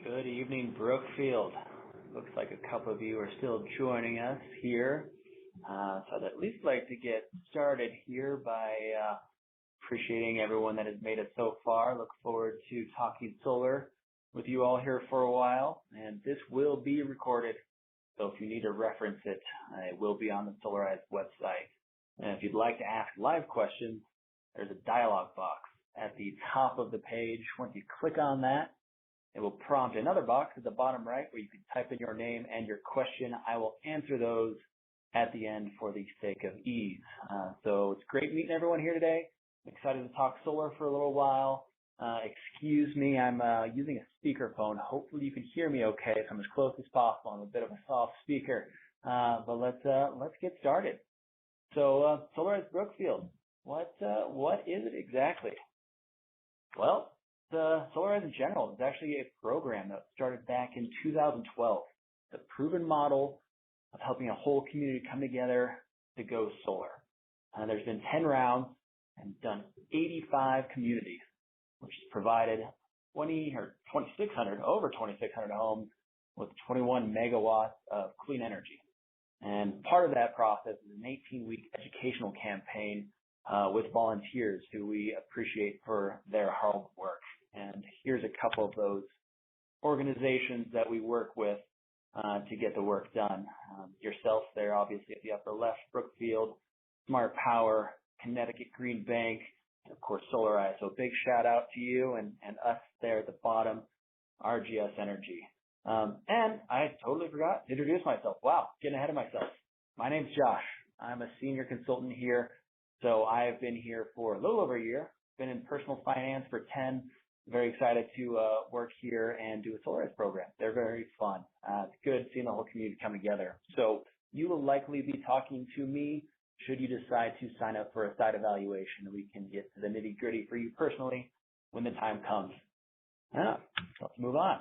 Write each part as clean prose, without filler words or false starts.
Good evening, Brookfield. Looks like a couple of you are still joining us here. So I'd at least like to get started here by appreciating everyone that has made it so far. Look forward to talking solar with you all here for a while. And this will be recorded, so if you need to reference it, it will be on the Solarize website. And if you'd like to ask live questions, there's a dialog box at the top of the page. Once you click on that, it will prompt another box at the bottom right where you can type in your name and your question. I will answer those at the end for the sake of ease. So it's great meeting everyone here today. I'm excited to talk solar for a little while. Excuse me, I'm using a speakerphone. Hopefully you can hear me okay, so I'm as close as possible. I'm a bit of a soft speaker, but let's get started. So Solarize Brookfield, what is it exactly? Well, Solarize in general is actually a program that started back in 2012. It's a proven model of helping a whole community come together to go solar. There's been 10 rounds and done 85 communities, which has provided over 2,600 homes with 21 megawatts of clean energy. And part of that process is an 18-week educational campaign with volunteers who we appreciate for their hard work. And here's a couple of those organizations that we work with to get the work done. Yourself there, obviously, at the upper left, Brookfield, Smart Power, Connecticut Green Bank, and of course, Solarize. So a big shout out to you and us there at the bottom, RGS Energy. And I totally forgot to introduce myself. Wow, getting ahead of myself. My name's Josh. I'm a senior consultant here. So I've been here for a little over a year, been in personal finance for 10. Very excited to work here and do a Solarize program. They're very fun. It's good seeing the whole community come together. So you will likely be talking to me should you decide to sign up for a site evaluation. We can get to the nitty gritty for you personally when the time comes. Let's move on.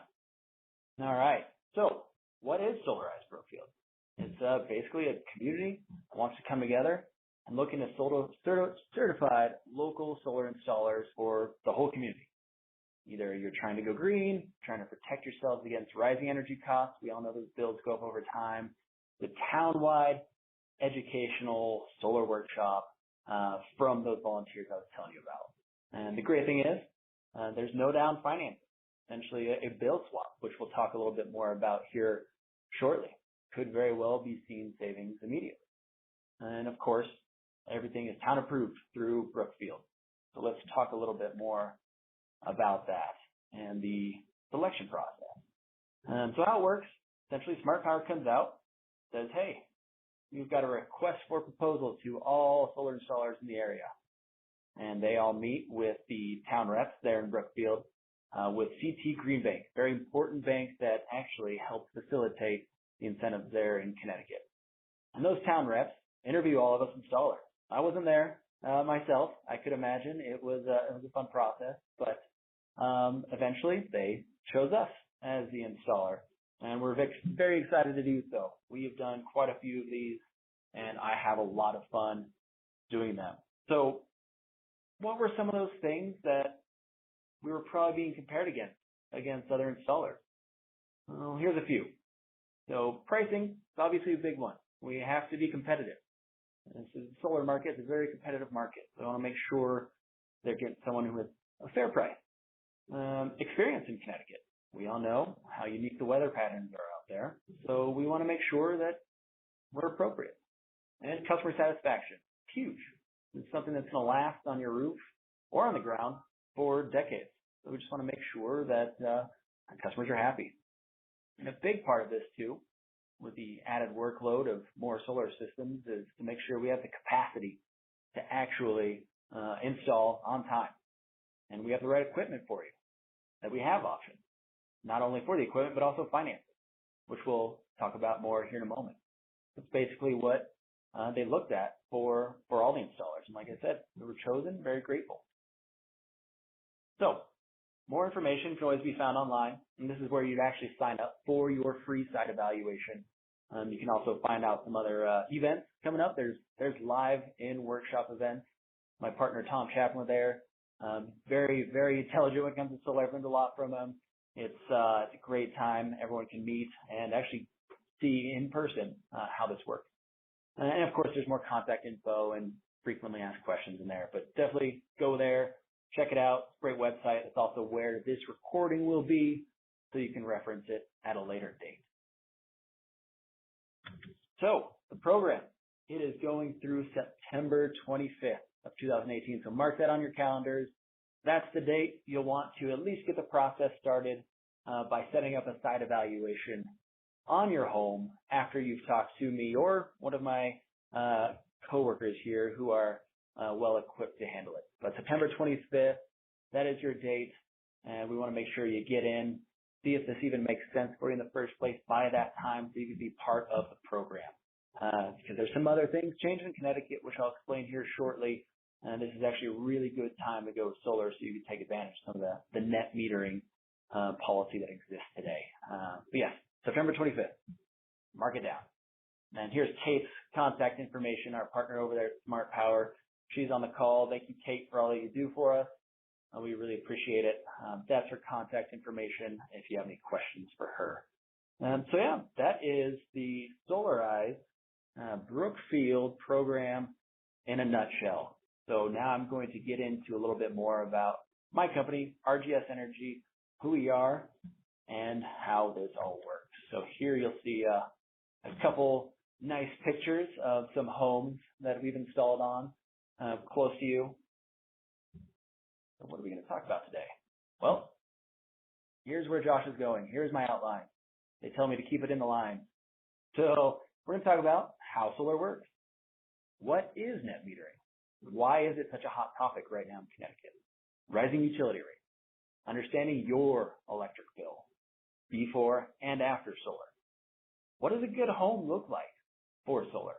All right. So what is Solarize Brookfield? It's basically a community that wants to come together and look into certified local solar installers for the whole community. Either you're trying to go green, trying to protect yourselves against rising energy costs. We all know those bills go up over time. The town-wide educational solar workshop from those volunteers I was telling you about. And the great thing is there's no down financing, essentially a bill swap, which we'll talk a little bit more about here shortly. Could very well be seen savings immediately. And of course, everything is town approved through Brookfield. So let's talk a little bit more about that and the selection process. So how it works, essentially Smart Power comes out, says, hey, you've got a request for proposal to all solar installers in the area. And they all meet with the town reps there in Brookfield with CT Green Bank, very important bank that actually helps facilitate the incentives there in Connecticut. And those town reps interview all of us installers. I wasn't there myself. I could imagine it was a fun process, but eventually they chose us as the installer, and we're very excited to do so. We have done quite a few of these, and I have a lot of fun doing them. So what were some of those things that we were probably being compared against other installers? Well, here's a few. So pricing is obviously a big one. We have to be competitive. And the solar market is a very competitive market. So I want to make sure they're getting someone who has a fair price. Experience in Connecticut. We all know how unique the weather patterns are out there. So we want to make sure that we're appropriate. And customer satisfaction. Huge. It's something that's going to last on your roof or on the ground for decades. So we just want to make sure that our customers are happy. And a big part of this too, with the added workload of more solar systems, is to make sure we have the capacity to actually install on time. And we have the right equipment for you, that we have options, not only for the equipment, but also financing, which we'll talk about more here in a moment. That's basically what they looked at for all the installers. And like I said, we were chosen, very grateful. So more information can always be found online, and this is where you'd actually sign up for your free site evaluation. You can also find out some other events coming up. There's live in-workshop events. My partner Tom Chapman there. Very, very intelligent when it comes to solar. I've learned a lot from him. It's a great time. Everyone can meet and actually see in person how this works. And of course, there's more contact info and frequently asked questions in there, but definitely go there, check it out. It's a great website. It's also where this recording will be, so you can reference it at a later date. So the program, it is going through September 25th of 2018. So mark that on your calendars. That's the date you'll want to at least get the process started by setting up a site evaluation on your home after you've talked to me or one of my coworkers here who are well equipped to handle it. But September 25th, that is your date, and we want to make sure you get in, see if this even makes sense for you in the first place by that time so you can be part of the program. Because there's some other things changing in Connecticut, which I'll explain here shortly. And this is actually a really good time to go solar so you can take advantage of some of the net metering policy that exists today. But yes, September 25th, mark it down. And here's Kate's contact information, our partner over there at Smart Power. She's on the call. Thank you, Kate, for all that you do for us. We really appreciate it. That's her contact information if you have any questions for her. So yeah, that is the Solarize Brookfield program in a nutshell. So now I'm going to get into a little bit more about my company, RGS Energy, who we are, and how this all works. So here you'll see a couple nice pictures of some homes that we've installed on close to you. So what are we going to talk about today? Well, here's where Josh is going. Here's my outline. They tell me to keep it in the line. So we're going to talk about how solar works. What is net metering? Why is it such a hot topic right now in Connecticut? Rising utility rates. Understanding your electric bill before and after solar. What does a good home look like for solar?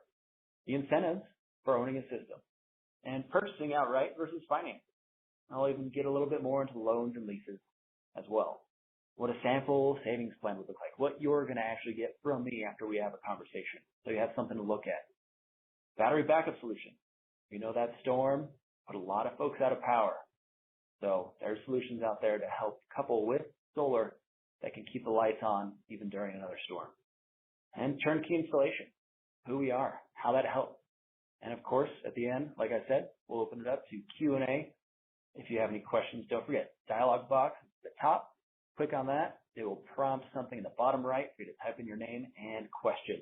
The incentives for owning a system. And purchasing outright versus financing. I'll even get a little bit more into loans and leases as well. What a sample savings plan would look like. What you're going to actually get from me after we have a conversation. So you have something to look at. Battery backup solution. You know that storm put a lot of folks out of power. So there's solutions out there to help couple with solar that can keep the lights on even during another storm. And turnkey installation. Who we are, how that helps. And of course, at the end, like I said, we'll open it up to Q&A. If you have any questions, don't forget, dialog box at the top. Click on that. It will prompt something in the bottom right for you to type in your name and question.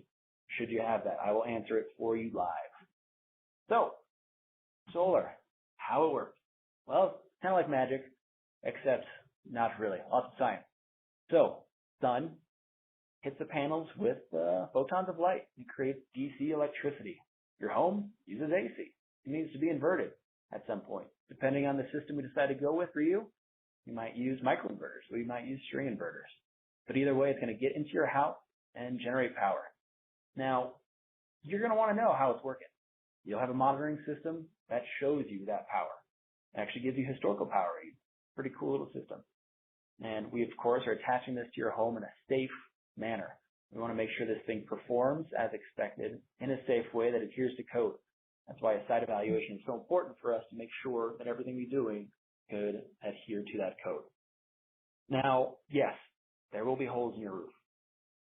Should you have that, I will answer it for you live. So, solar, how it works. Well, it's kind of like magic, except not really. Lots of science. So, sun hits the panels with photons of light and creates DC electricity. Your home uses AC. It needs to be inverted at some point. Depending on the system we decide to go with for you, you might use microinverters or you might use string inverters. But either way, it's going to get into your house and generate power. Now, you're going to want to know how it's working. You'll have a monitoring system that shows you that power. It actually gives you historical power. Pretty cool little system. And we, of course, are attaching this to your home in a safe manner. We want to make sure this thing performs as expected in a safe way that adheres to code. That's why a site evaluation is so important for us to make sure that everything we're doing could adhere to that code. Now, yes, there will be holes in your roof.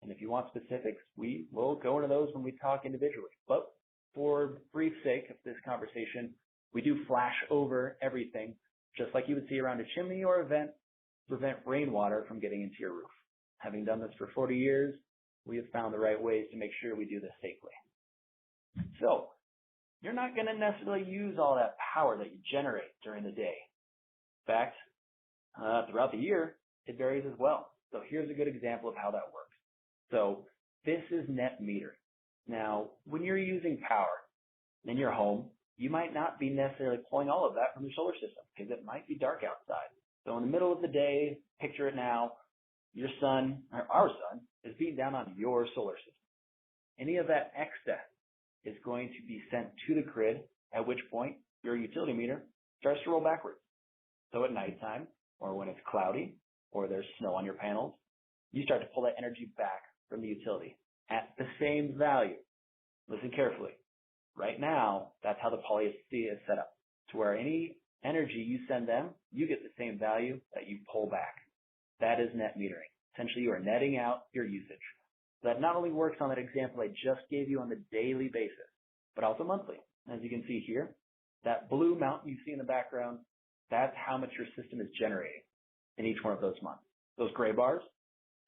And if you want specifics, we will go into those when we talk individually. But for brief sake of this conversation, we do flash over everything, just like you would see around a chimney or a vent, to prevent rainwater from getting into your roof. Having done this for 40 years, we have found the right ways to make sure we do this safely. So, you're not going to necessarily use all that power that you generate during the day. In fact, throughout the year, it varies as well. So here's a good example of how that works. So this is net metering. Now, when you're using power in your home, you might not be necessarily pulling all of that from your solar system because it might be dark outside. So in the middle of the day, picture it now, your sun, or our sun, is beating down on your solar system. Any of that excess is going to be sent to the grid, at which point your utility meter starts to roll backwards. So at nighttime, or when it's cloudy, or there's snow on your panels, you start to pull that energy back from the utility at the same value. Listen carefully. Right now, that's how the policy is set up, to where any energy you send them, you get the same value that you pull back. That is net metering. Essentially, you are netting out your usage. That not only works on that example I just gave you on the daily basis, but also monthly. As you can see here, that blue mountain you see in the background, that's how much your system is generating in each one of those months. Those gray bars,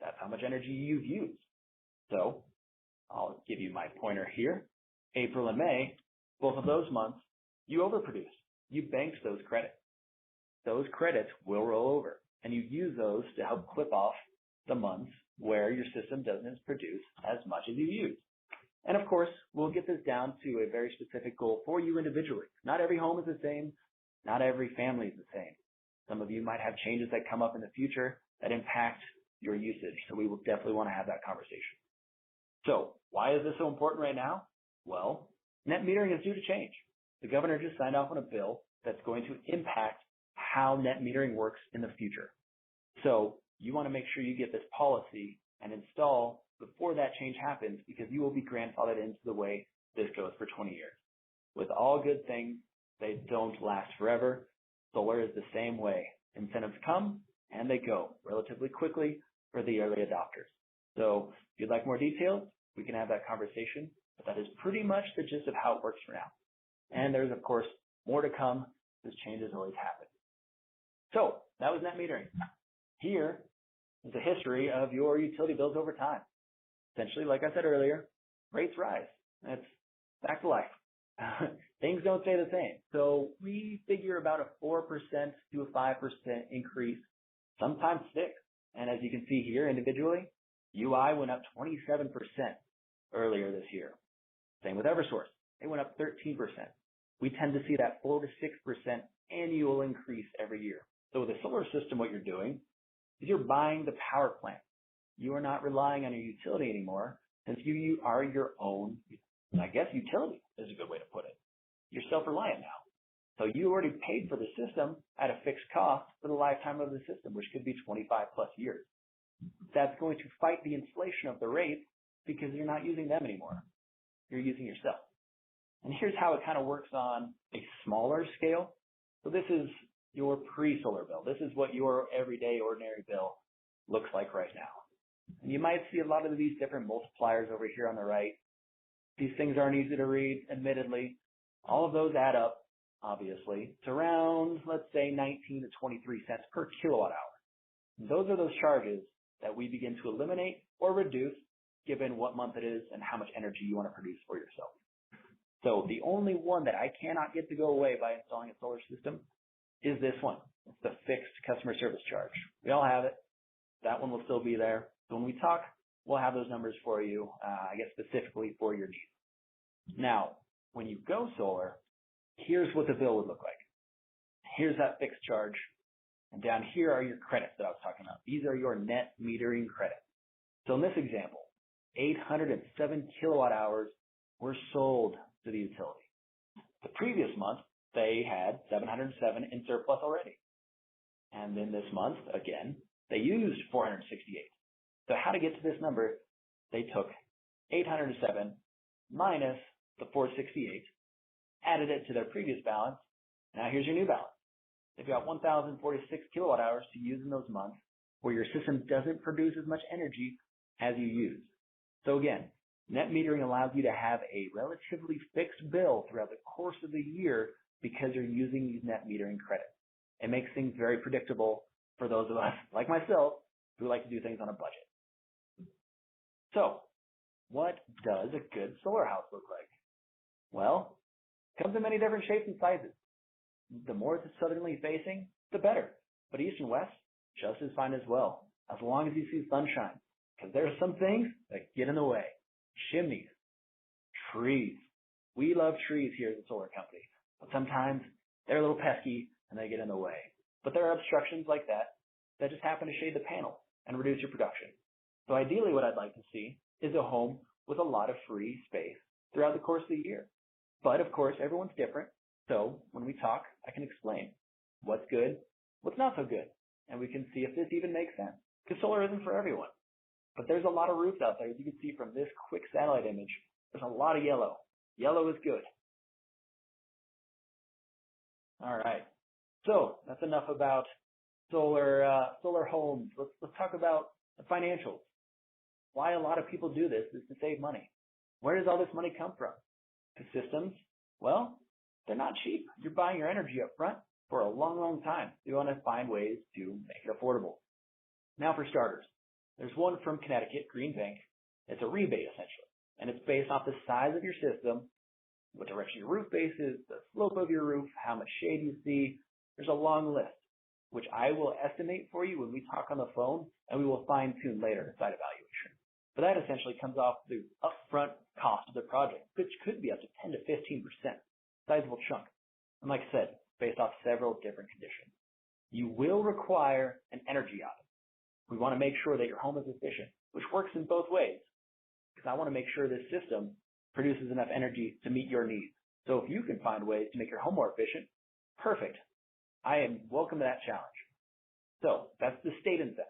that's how much energy you've used. So I'll give you my pointer here. April and May, both of those months, you overproduced. You banked those credits. Those credits will roll over, and you use those to help clip off the months where your system doesn't produce as much as you use. And of course, we'll get this down to a very specific goal for you individually. Not every home is the same. Not every family is the same. Some of you might have changes that come up in the future that impact your usage. So we will definitely want to have that conversation. So why is this so important right now? Well, net metering is due to change. The governor just signed off on a bill that's going to impact how net metering works in the future. So you want to make sure you get this policy and install before that change happens, because you will be grandfathered into the way this goes for 20 years. With all good things, they don't last forever. Solar is the same way. Incentives come and they go relatively quickly for the early adopters. So if you'd like more details, we can have that conversation, but that is pretty much the gist of how it works for now. And there's, of course, more to come. This changes always happen. So that was net metering. Here is a history of your utility bills over time. Essentially, like I said earlier, rates rise. That's back to life. Things don't stay the same. So we figure about a 4% to a 5% increase, sometimes 6%. And as you can see here individually, UI went up 27% earlier this year. Same with Eversource. They went up 13%. We tend to see that 4 to 6% annual increase every year. So with a solar system, what you're doing is you're buying the power plant. You are not relying on your utility anymore, since you are your own, I guess, utility is a good way to put it. You're self-reliant now. So you already paid for the system at a fixed cost for the lifetime of the system, which could be 25 plus years. That's going to fight the inflation of the rates because you're not using them anymore. You're using yourself. And here's how it kind of works on a smaller scale. So this is your pre-solar bill. This is what your everyday ordinary bill looks like right now. And you might see a lot of these different multipliers over here on the right. These things aren't easy to read, admittedly. All of those add up, obviously, to around, let's say, 19 to 23 cents per kilowatt hour. Those are those charges that we begin to eliminate or reduce given what month it is and how much energy you want to produce for yourself. So the only one that I cannot get to go away by installing a solar system is this one. It's the fixed customer service charge. We all have it. That one will still be there. So when we talk, we'll have those numbers for you, I guess specifically for your needs. Now, when you go solar, here's what the bill would look like. Here's that fixed charge. And down here are your credits that I was talking about. These are your net metering credits. So in this example, 807 kilowatt hours were sold to the utility. The previous month, they had 707 in surplus already. And then this month, again, they used 468. So how to get to this number, they took 807 minus the 468, added it to their previous balance. Now here's your new balance. They've got 1,046 kilowatt hours to use in those months where your system doesn't produce as much energy as you use. So again, net metering allows you to have a relatively fixed bill throughout the course of the year because you're using these net metering credits. It makes things very predictable for those of us, like myself, who like to do things on a budget. So, what does a good solar house look like? Well, it comes in many different shapes and sizes. The more it's southerly facing, the better. But east and west, just as fine as well, as long as you see sunshine. Because there are some things that get in the way. Chimneys, trees. We love trees here at the solar company. But sometimes they're a little pesky and they get in the way. But there are obstructions like that just happen to shade the panel and reduce your production. So ideally what I'd like to see is a home with a lot of free space throughout the course of the year. But of course, everyone's different. So when we talk, I can explain what's good, what's not so good. And we can see if this even makes sense. Because solar isn't for everyone. But there's a lot of roofs out there. As you can see from this quick satellite image, there's a lot of yellow. Yellow is good. All right. So that's enough about solar homes. Let's let's talk about the financials. Why a lot of people do this is to save money. Where does all this money come from? The systems, well, they're not cheap. You're buying your energy up front for a long, long time. You want to find ways to make it affordable. Now for starters, there's one from Connecticut, Green Bank. It's a rebate essentially, and it's based off the size of your system, what direction your roof base is, the slope of your roof, how much shade you see. There's a long list, which I will estimate for you when we talk on the phone, and we will fine tune later in site evaluation. But that essentially comes off the upfront cost of the project, which could be up to 10 to 15%, sizable chunk. And like I said, based off several different conditions. You will require an energy audit. We want to make sure that your home is efficient, which works in both ways, because I want to make sure this system produces enough energy to meet your needs. So if you can find ways to make your home more efficient, perfect. I am welcome to that challenge. So that's the state incentive.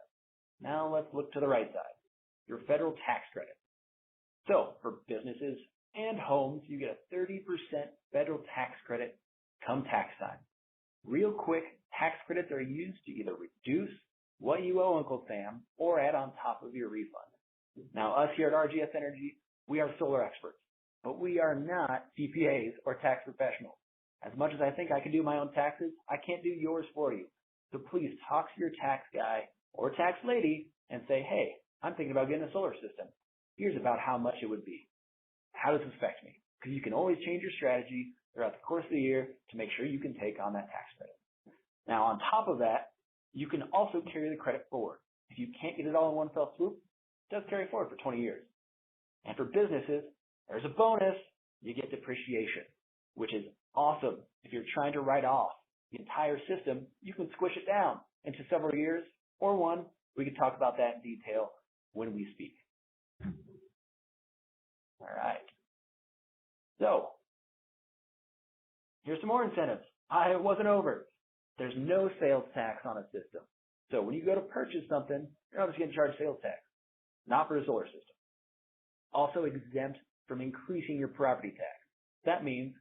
Now let's look to the right side, your federal tax credit. So for businesses and homes, you get a 30% federal tax credit come tax time. Real quick, tax credits are used to either reduce what you owe Uncle Sam or add on top of your refund. Now, us here at RGS Energy, we are solar experts, but we are not CPAs or tax professionals. As much as I think I can do my own taxes, I can't do yours for you. So please talk to your tax guy or tax lady and say, hey, I'm thinking about getting a solar system. Here's about how much it would be. How does this affect me? Because you can always change your strategy throughout the course of the year to make sure you can take on that tax credit. Now, on top of that, you can also carry the credit forward. If you can't get it all in one fell swoop, it does carry forward for 20 years. And for businesses, there's a bonus. You get depreciation, which is awesome. If you're trying to write off the entire system, you can squish it down into several years or one. We can talk about that in detail when we speak. All right. So here's some more incentives. I wasn't over. There's no sales tax on a system. So when you go to purchase something, you're obviously going to charge sales tax, not for a solar system. Also exempt from increasing your property tax. That means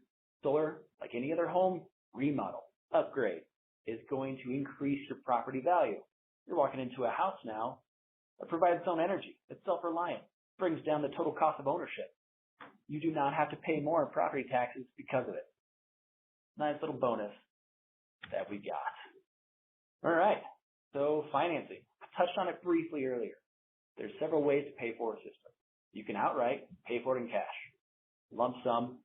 solar, like any other home remodel, upgrade, is going to increase your property value. You're walking into a house now that provides its own energy. It's self-reliant, brings down the total cost of ownership. You do not have to pay more in property taxes because of it. Nice little bonus that we got. All right, so financing. I touched on it briefly earlier. There's several ways to pay for a system. You can outright pay for it in cash. Lump sum,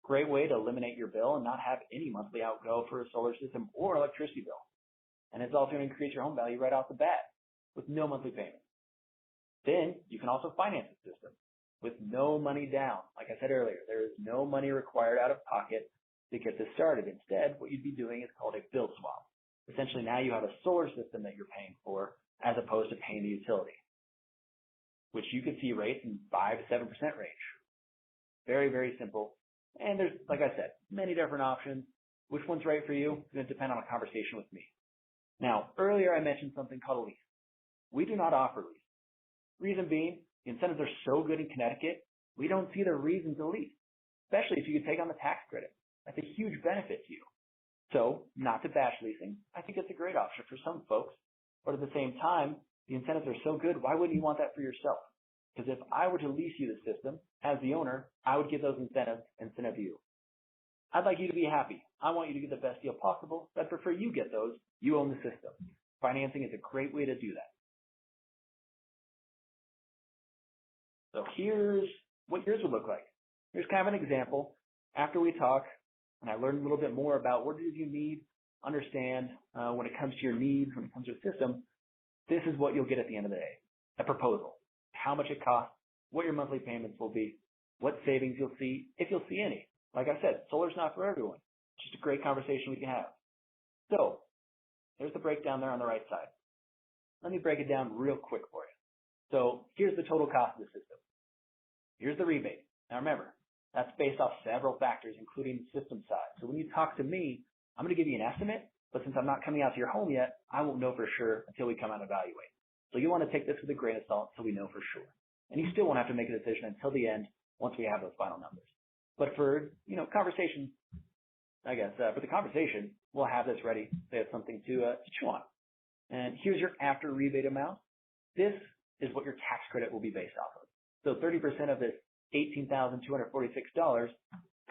great way to eliminate your bill and not have any monthly outgo for a solar system or electricity bill. And it's also going to increase your home value right off the bat with no monthly payment. Then you can also finance the system with no money down. Like I said earlier, there is no money required out of pocket to get this started. Instead, what you'd be doing is called a bill swap. Essentially, now you have a solar system that you're paying for as opposed to paying the utility, which you could see rates in 5 to 7% range. Very, very simple. And there's, like I said, many different options. Which one's right for you is going to depend on a conversation with me. Now, earlier I mentioned something called a lease. We do not offer lease. Reason being, the incentives are so good in Connecticut, we don't see the reason to lease, especially if you could take on the tax credit. That's a huge benefit to you. So, not to bash leasing, I think it's a great option for some folks. But at the same time, the incentives are so good, why wouldn't you want that for yourself? Because if I were to lease you the system, as the owner, I would get those incentives instead of you. I'd like you to be happy. I want you to get the best deal possible. I'd prefer you get those. You own the system. Financing is a great way to do that. So here's what yours would look like. Here's kind of an example. After we talk, and I learn a little bit more about what it is you need, understand when it comes to your needs, when it comes to a system, this is what you'll get at the end of the day. A proposal. How much it costs, what your monthly payments will be, what savings you'll see, if you'll see any. Like I said, solar's not for everyone. It's just a great conversation we can have. So, there's the breakdown there on the right side. Let me break it down real quick for you. So, here's the total cost of the system. Here's the rebate. Now remember, that's based off several factors, including the system size. So when you talk to me, I'm going to give you an estimate, but since I'm not coming out to your home yet, I won't know for sure until we come out and evaluate. So you want to take this with a grain of salt until we know for sure. And you still won't have to make a decision until the end once we have those final numbers. But for, conversation, for the conversation, we'll have this ready. They have something to chew on. And here's your after rebate amount. this is what your tax credit will be based off of. So 30% of this $18,246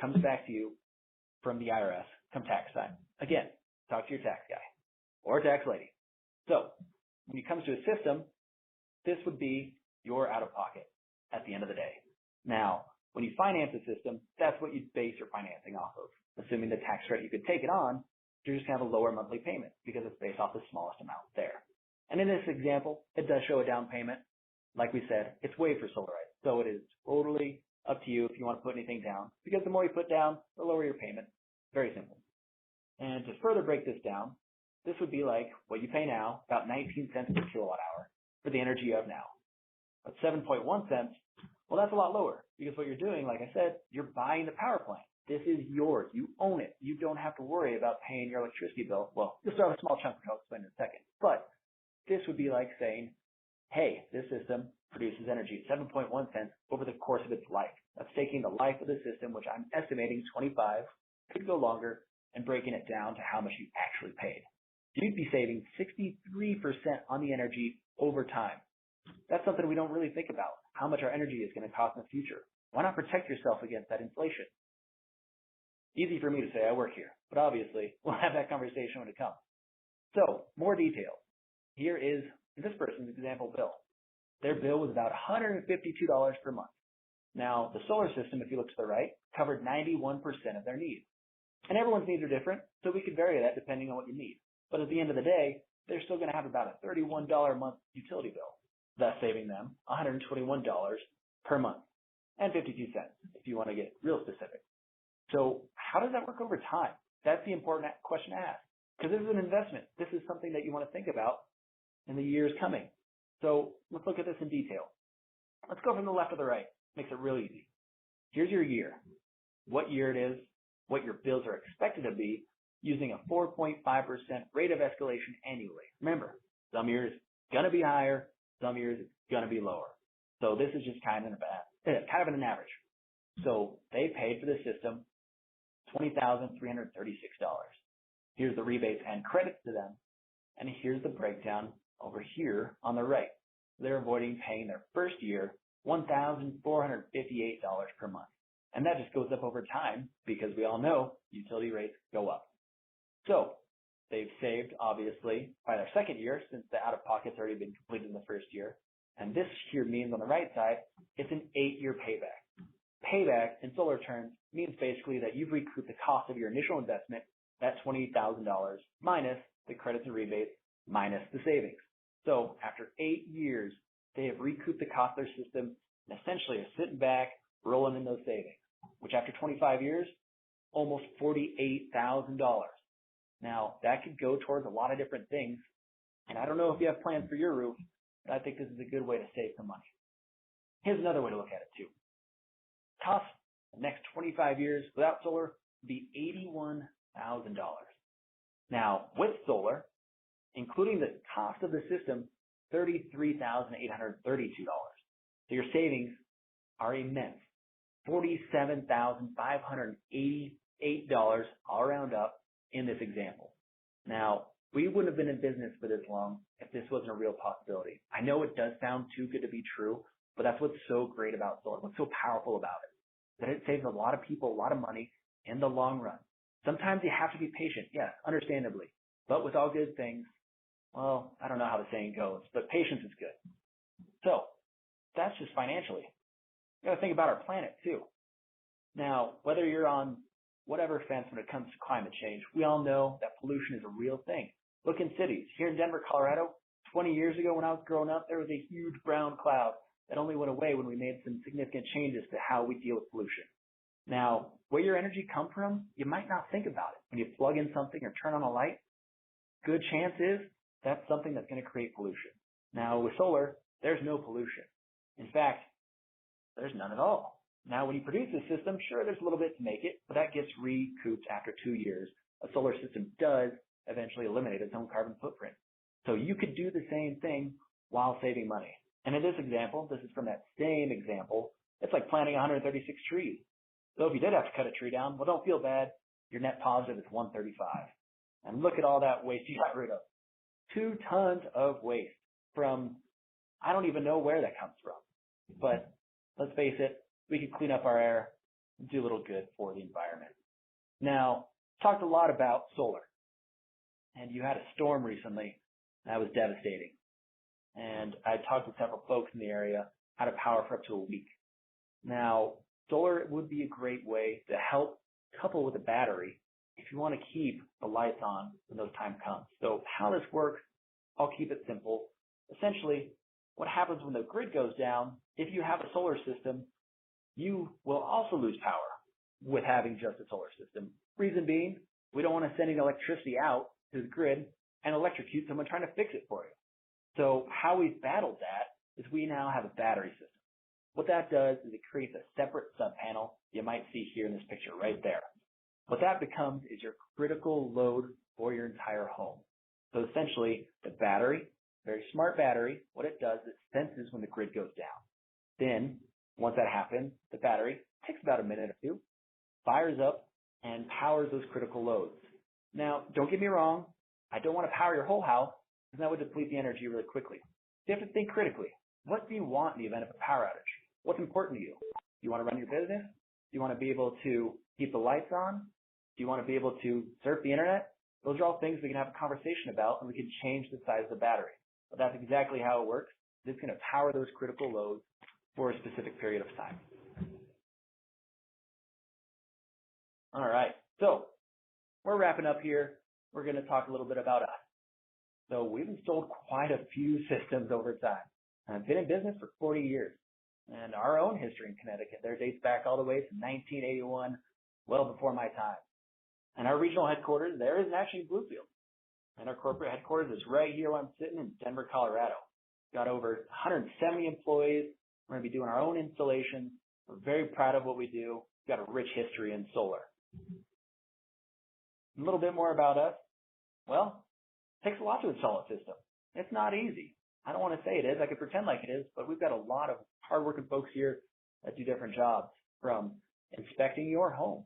comes back to you from the IRS come tax time. Again, talk to your tax guy or tax lady. So when it comes to a system, this would be your out-of-pocket at the end of the day. Now, when you finance a system, that's what you base your financing off of. Assuming the tax credit, you could take it on, you're just going to have a lower monthly payment because it's based off the smallest amount there. And in this example, it does show a down payment. Like we said, it's waived for Solarize. So it is totally up to you if you want to put anything down, because the more you put down, the lower your payment. Very simple. And to further break this down, this would be like what you pay now, about 19 cents per kilowatt hour for the energy you have now. But 7.1 cents, well, that's a lot lower because what you're doing, like I said, you're buying the power plant. This is yours. You own it. You don't have to worry about paying your electricity bill. Well, you'll still have a small chunk, which I'll explain in a second. But this would be like saying, hey, this system produces energy at 7.1 cents over the course of its life. That's taking the life of the system, which I'm estimating 25, could go longer, and breaking it down to how much you actually paid. You'd be saving 63% on the energy over time. That's something we don't really think about, how much our energy is going to cost in the future. Why not protect yourself against that inflation? Easy for me to say, I work here, but obviously we'll have that conversation when it comes. So, more details. Here is this person's example bill. Their bill was about $152 per month. Now, the solar system, if you look to the right, covered 91% of their needs. And everyone's needs are different, so we could vary that depending on what you need. But at the end of the day, they're still going to have about a $31 a month utility bill, thus saving them $121 per month and 52 cents if you want to get real specific. So how does that work over time? That's the important question to ask, because this is an investment. This is something that you want to think about in the years coming. So let's look at this in detail. Let's go from the left to the right. Makes it real easy. Here's your year, what year it is, what your bills are expected to be, using a 4.5% rate of escalation annually. Remember, some years it's going to be higher, some years it's going to be lower. So this is just kind of an average. So they paid for the system $20,336. Here's the rebates and credits to them, and here's the breakdown over here on the right. They're avoiding paying their first year $1,458 per month. And that just goes up over time because we all know utility rates go up. So they've saved, obviously, by their second year, since the out-of-pocket's already been completed in the first year. And this here means on the right side, it's an 8-year payback. Payback in solar terms means basically that you've recouped the cost of your initial investment, that $20,000, minus the credits and rebates, minus the savings. So after 8 years, they have recouped the cost of their system and essentially are sitting back, rolling in those savings, which after 25 years, almost $48,000. Now, that could go towards a lot of different things. And I don't know if you have plans for your roof, but I think this is a good way to save some money. Here's another way to look at it too. Cost the next 25 years without solar would be $81,000. Now, with solar, including the cost of the system, $33,832. So your savings are immense. $47,588, I'll round up, in this example. Now, we wouldn't have been in business for this long if this wasn't a real possibility. I know it does sound too good to be true, but that's what's so great about solar, what's so powerful about it, that it saves a lot of people a lot of money in the long run. Sometimes you have to be patient, yes, understandably, but with all good things, well, I don't know how the saying goes, but patience is good. So that's just financially. You got to think about our planet too. Now, whether you're on whatever fence when it comes to climate change, we all know that pollution is a real thing. Look in cities. Here in Denver, Colorado, 20 years ago when I was growing up, there was a huge brown cloud that only went away when we made some significant changes to how we deal with pollution. Now, where your energy comes from, you might not think about it. When you plug in something or turn on a light, good chance is that's something that's going to create pollution. Now, with solar, there's no pollution. In fact, there's none at all. Now, when you produce a system, sure, there's a little bit to make it, but that gets recouped after 2 years. A solar system does eventually eliminate its own carbon footprint. So you could do the same thing while saving money. And in this example, this is from that same example, it's like planting 136 trees. So if you did have to cut a tree down, well, don't feel bad. Your net positive is 135. And look at all that waste you got rid of. 2 tons of waste from, I don't even know where that comes from. But let's face it, we can clean up our air and do a little good for the environment. Now, talked a lot about solar, and you had a storm recently that was devastating. And I talked to several folks in the area how to power for up to a week. Now, solar would be a great way to help couple with a battery if you want to keep the lights on when those time comes. So how this works, I'll keep it simple. Essentially, what happens when the grid goes down, if you have a solar system, you will also lose power with having just a solar system. Reason being, we don't want to send any electricity out to the grid and electrocute someone trying to fix it for you. So how we've battled that is we now have a battery system. What that does is it creates a separate sub-panel you might see here in this picture right there. What that becomes is your critical load for your entire home. So essentially, the battery, very smart battery, what it does is it senses when the grid goes down. Then, once that happens, the battery takes about a minute or two, fires up, and powers those critical loads. Now, don't get me wrong, I don't want to power your whole house, because that would deplete the energy really quickly. You have to think critically. What do you want in the event of a power outage? What's important to you? Do you want to run your business? Do you want to be able to keep the lights on? Do you want to be able to surf the internet? Those are all things we can have a conversation about, and we can change the size of the battery. But that's exactly how it works. It's going to power those critical loads for a specific period of time. All right, so we're wrapping up here. We're going to talk a little bit about us. So we've installed quite a few systems over time. I've been in business for 40 years, and our own history in Connecticut there dates back all the way to 1981, well before my time. And our regional headquarters there is actually in Brookfield, and our corporate headquarters is right here where I'm sitting in Denver, Colorado. Got over 170 employees. We're going to be doing our own installations. We're very proud of what we do. We've got a rich history in solar. A little bit more about us. Well, it takes a lot to install a system. It's not easy. I don't want to say it is. I could pretend like it is, but we've got a lot of hardworking folks here that do different jobs, from inspecting your home,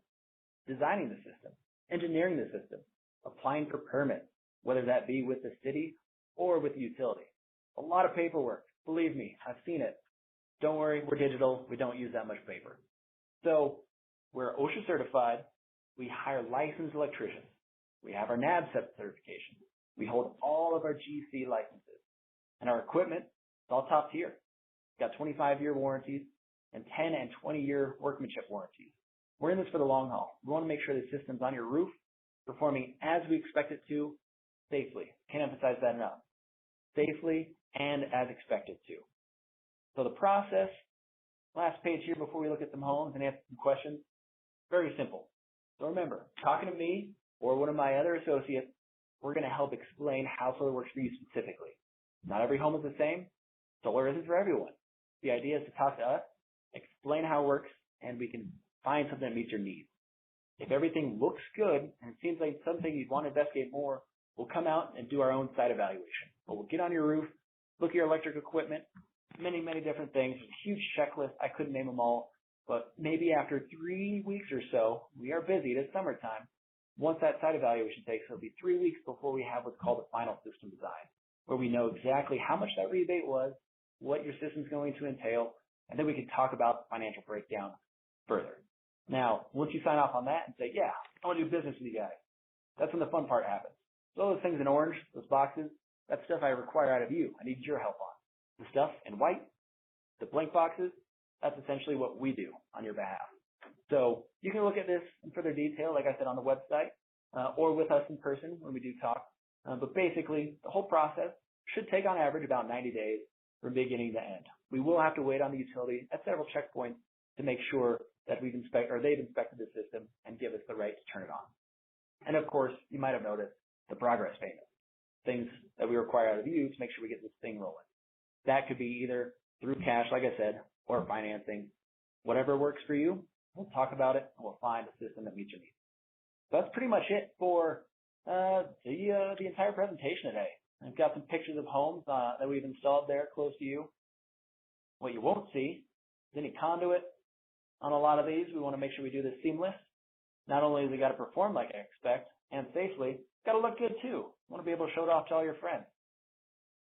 designing the system, engineering the system, applying for permits, whether that be with the city or with the utility. A lot of paperwork. Believe me, I've seen it. Don't worry, we're digital. We don't use that much paper. So we're OSHA certified. We hire licensed electricians. We have our NABCEP certification. We hold all of our GC licenses. And our equipment is all top tier. We've got 25-year warranties and 10 and 20-year workmanship warranties. We're in this for the long haul. We want to make sure the system's on your roof, performing as we expect it to, safely. Can't emphasize that enough. Safely and as expected to. So the process, last page here before we look at some homes and answer some questions, very simple. So remember, talking to me or one of my other associates, we're going to help explain how solar works for you specifically. Not every home is the same. Solar isn't for everyone. The idea is to talk to us, explain how it works, and we can find something that meets your needs. If everything looks good and it seems like something you'd want to investigate more, we'll come out and do our own site evaluation. But we'll get on your roof, look at your electric equipment, many, many different things. There's a huge checklist. I couldn't name them all. But maybe after 3 weeks or so, we are busy. It's summertime. Once that site evaluation takes, it'll be 3 weeks before we have what's called the final system design, where we know exactly how much that rebate was, what your system's going to entail, and then we can talk about the financial breakdown further. Now, once you sign off on that and say, yeah, I want to do business with you guys, that's when the fun part happens. So those things in orange, those boxes, that's stuff I require out of you. I need your help on. The stuff in white, the blank boxes, that's essentially what we do on your behalf. So you can look at this in further detail, like I said, on the website, or with us in person when we do talk. But basically, the whole process should take on average about 90 days from beginning to end. We will have to wait on the utility at several checkpoints to make sure that they've inspected the system and give us the right to turn it on. And of course, you might have noticed the progress payment, things that we require out of you to make sure we get this thing rolling. That could be either through cash, like I said, or financing. Whatever works for you, we'll talk about it and we'll find a system that meets your needs. So that's pretty much it for the entire presentation today. I've got some pictures of homes that we've installed there close to you. What you won't see is any conduit on a lot of these. We want to make sure we do this seamless. Not only has it got to perform like I expect and safely, it's got to look good too. You want to be able to show it off to all your friends.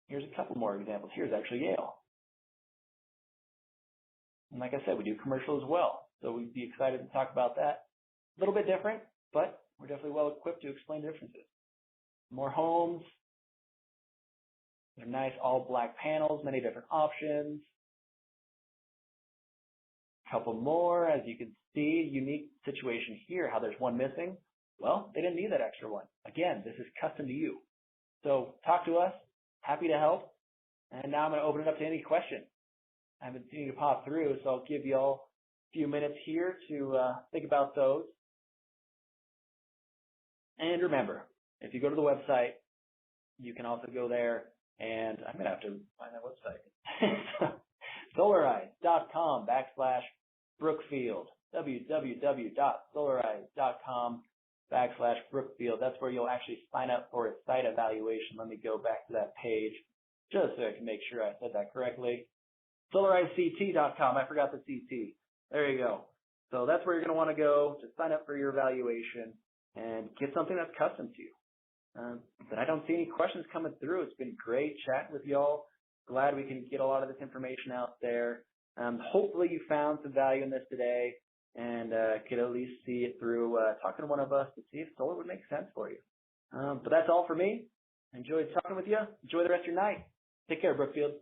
Here's a couple more examples. Here's actually Yale. And like I said, we do commercial as well. So we'd be excited to talk about that. A little bit different, but we're definitely well equipped to explain the differences. More homes. They're nice all black panels, many different options. A couple more, as you can see, unique situation here, how there's one missing. Well, they didn't need that extra one. Again, this is custom to you. So talk to us. Happy to help. And now I'm going to open it up to any questions. I haven't seen you pop through, so I'll give you all a few minutes here to think about those. And remember, if you go to the website, you can also go there, and I'm going to have to find that website. Solarize.com/Brookfield. www.solarize.com/Brookfield. That's where you'll actually sign up for a site evaluation. Let me go back to that page just so I can make sure I said that correctly. SolarizeCT.com. I forgot the CT. There you go. So that's where you're going to want to go to sign up for your evaluation and get something that's custom to you. But I don't see any questions coming through. It's been great chatting with y'all. Glad we can get a lot of this information out there. Hopefully you found some value in this today and could at least see it through talking to one of us to see if solar would make sense for you. But that's all for me. Enjoyed talking with you. Enjoy the rest of your night. Take care, Brookfield.